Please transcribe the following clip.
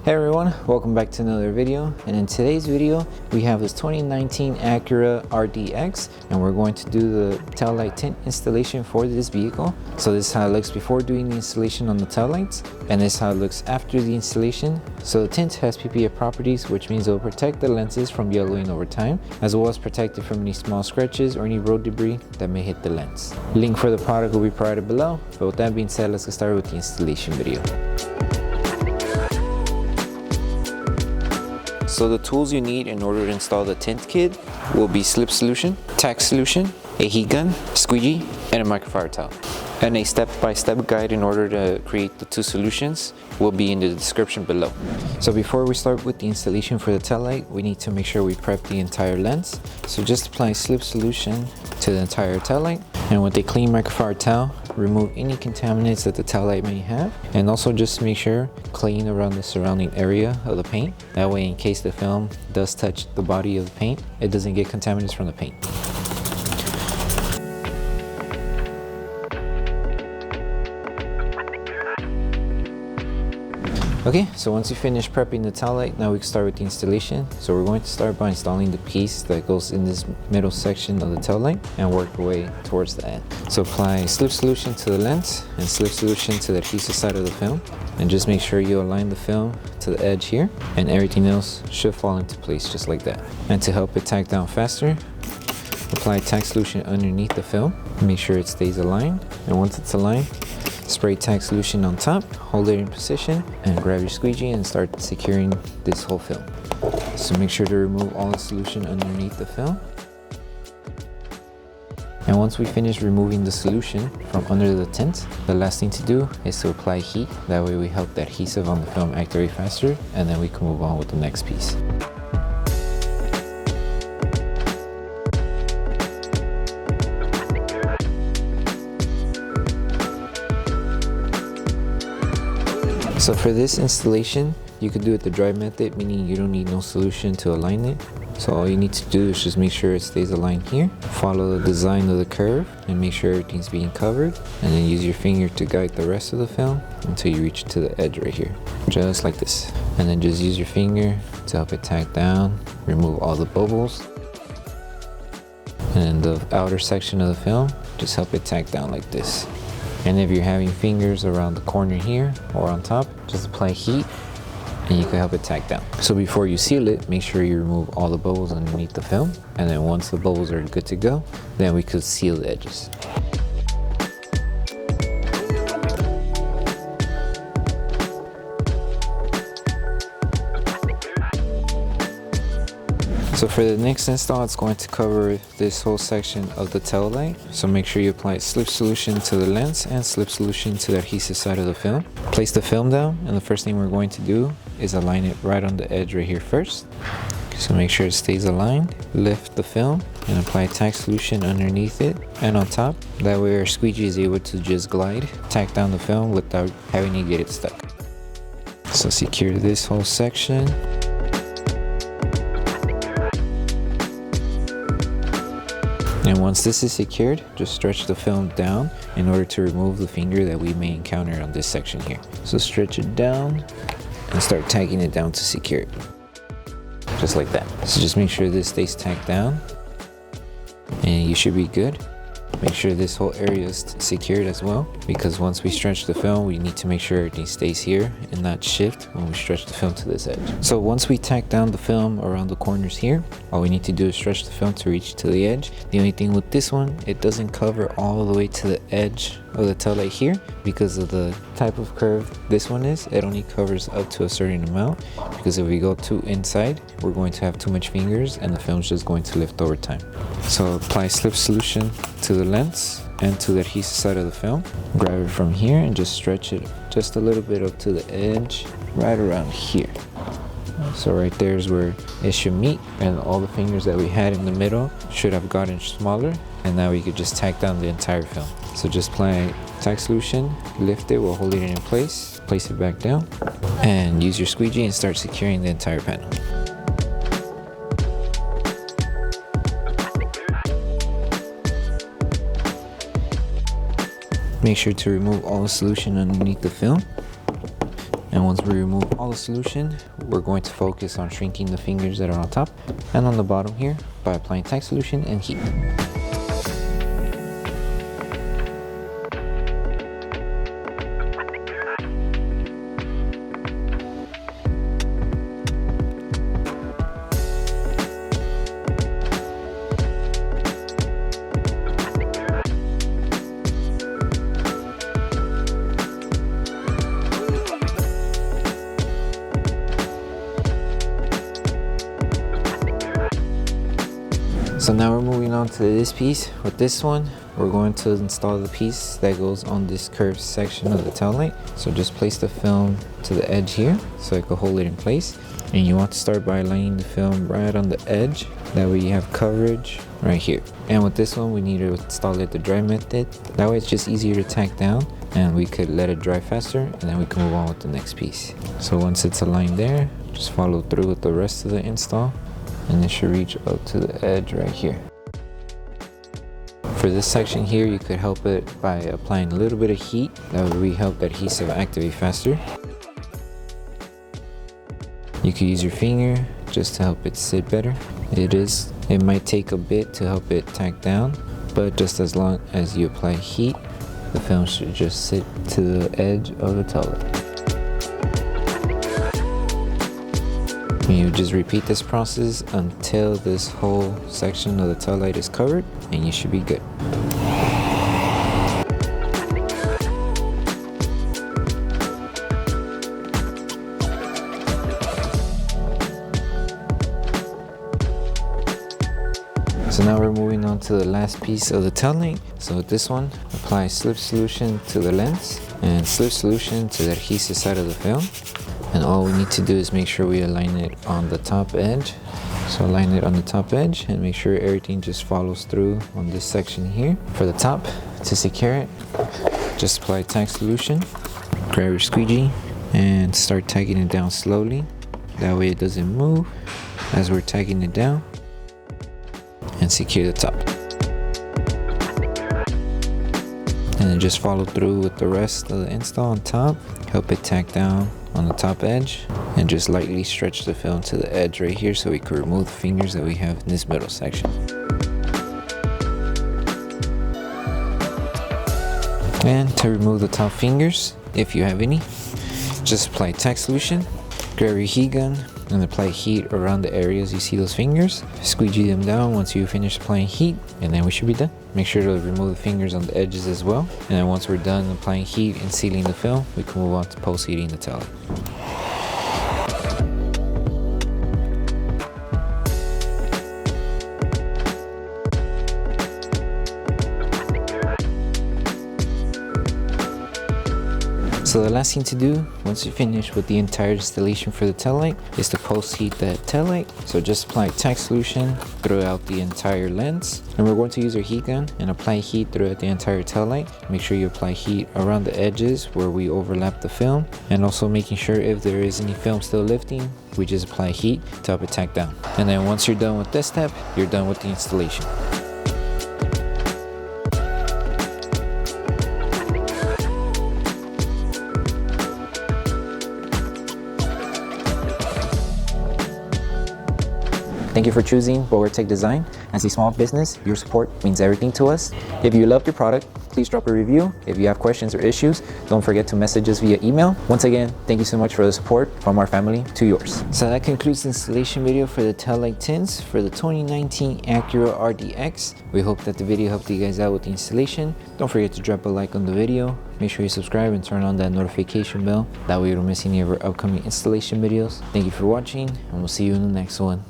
Hey everyone, welcome back to another video, and in today's video we have this 2019 Acura RDX and we're going to do the taillight tint installation for this vehicle. So this is how it looks before doing the installation on the taillights, and this is how it looks after the installation. So the tint has PPF properties, which means it will protect the lenses from yellowing over time, as well as protect it from any small scratches or any road debris that may hit the lens. Link for the product will be provided below, but with that being said, let's get started with the installation video. So the tools you need in order to install the tint kit will be Slip Solution, Tack Solution, a heat gun, squeegee, and a microfiber towel. And a step-by-step guide in order to create the two solutions will be in the description below. So before we start with the installation for the taillight, we need to make sure we prep the entire lens. So just apply Slip Solution to the entire taillight, and with a clean microfiber towel, remove any contaminants that the taillight may have, and also just make sure clean around the surrounding area of the paint. That way, in case the film does touch the body of the paint, it doesn't get contaminants from the paint. Okay, so once you finish prepping the taillight, now we can start with the installation. So we're going to start by installing the piece that goes in this middle section of the taillight and work our way towards the end. So apply Slip Solution to the lens and Slip Solution to the adhesive side of the film, and just make sure you align the film to the edge here, and everything else should fall into place just like that. And to help it tack down faster, apply Tack Solution underneath the film, make sure it stays aligned, and once it's aligned, spray Tack Solution on top, hold it in position, and grab your squeegee and start securing this whole film. So make sure to remove all the solution underneath the film. And once we finish removing the solution from under the tint, the last thing to do is to apply heat. That way we help the adhesive on the film activate faster, and then we can move on with the next piece. So for this installation, you could do it the dry method, meaning you don't need no solution to align it. So all you need to do is just make sure it stays aligned here, follow the design of the curve, and make sure everything's being covered, and then use your finger to guide the rest of the film until you reach to the edge right here, just like this. And then just use your finger to help it tack down, remove all the bubbles. And the outer section of the film, just help it tack down like this. And if you're having fingers around the corner here or on top, just apply heat and you can help it tack down. So before you seal it, make sure you remove all the bubbles underneath the film, and then once the bubbles are good to go, then we could seal the edges. So for the next install, it's going to cover this whole section of the taillight. So make sure you apply Slip Solution to the lens and Slip Solution to the adhesive side of the film. Place the film down, and the first thing we're going to do is align it right on the edge right here first. So make sure it stays aligned. Lift the film and apply Tack Solution underneath it and on top. That way our squeegee is able to just glide, tack down the film without having to get it stuck. So secure this whole section. And once this is secured, just stretch the film down in order to remove the finger that we may encounter on this section here. So stretch it down and start tagging it down to secure it. Just like that. So just make sure this stays tacked down and you should be good. Make sure this whole area is secured as well, because once we stretch the film, we need to make sure everything stays here and not shift when we stretch the film to this edge. So once we tack down the film around the corners here, all we need to do is stretch the film to reach to the edge. The only thing with this one, it doesn't cover all the way to the edge of the taillight here because of the type of curve this one is. It only covers up to a certain amount, because if we go too inside, we're going to have too much fingers and the film's just going to lift over time. So apply Slip Solution to the lens and to the adhesive side of the film. Grab it from here and just stretch it just a little bit up to the edge, right around here. So right there is where it should meet, and all the fingers that we had in the middle should have gotten smaller, and now we could just tack down the entire film. So just apply Tack Solution, lift it while holding it in place, place it back down, and use your squeegee and start securing the entire panel. Make sure to remove all the solution underneath the film. And once we remove all the solution, we're going to focus on shrinking the fingers that are on top and on the bottom here by applying Tack Solution and heat. So now we're moving on to this piece. With this one, we're going to install the piece that goes on this curved section of the tail light. So just place the film to the edge here so it can hold it in place. And you want to start by lining the film right on the edge. That way you have coverage right here. And with this one, we need to install it the dry method. That way it's just easier to tack down and we could let it dry faster and then we can move on with the next piece. So once it's aligned there, just follow through with the rest of the install. And it should reach up to the edge right here. For this section here, you could help it by applying a little bit of heat. That would really help the adhesive activate faster. You could use your finger just to help it sit better. It might take a bit to help it tack down, but just as long as you apply heat, the film should just sit to the edge of the tail light. You just repeat this process until this whole section of the tail light is covered and you should be good. So now we're moving on to the last piece of the tail light. So with this one, apply slip solution to the lens and slip solution to the adhesive side of the film. And all we need to do is make sure we align it on the top edge. So align it on the top edge and make sure everything just follows through on this section here. For the top, to secure it, just apply Tack Solution, grab your squeegee and start tagging it down slowly. That way it doesn't move as we're tagging it down, and secure the top. And then just follow through with the rest of the install on top. Help it tack down on the top edge and just lightly stretch the film to the edge right here so we can remove the fingers that we have in this middle section. And to remove the top fingers, if you have any, just apply Tack Solution, grab your heat gun and apply heat around the areas you see those fingers. Squeegee them down once you finish applying heat and then we should be done. Make sure to remove the fingers on the edges as well. And then once we're done applying heat and sealing the film, we can move on to post-heating the tail light. So the last thing to do once you finish with the entire installation for the tail light is to post heat the tail light. So just apply Tack Solution throughout the entire lens, and we're going to use our heat gun and apply heat throughout the entire tail light. Make sure you apply heat around the edges where we overlap the film, and also making sure if there is any film still lifting, we just apply heat to help it tack down. And then once you're done with this step, you're done with the installation. Thank you for choosing Bogar Tech Design. As a small business, your support means everything to us. If you loved your product, please drop a review. If you have questions or issues, don't forget to message us via email. Once again, thank you so much for the support from our family to yours. So that concludes the installation video for the Taillight Tints for the 2019 Acura RDX. We hope that the video helped you guys out with the installation. Don't forget to drop a like on the video. Make sure you subscribe and turn on that notification bell. That way you don't miss any of our upcoming installation videos. Thank you for watching, and we'll see you in the next one.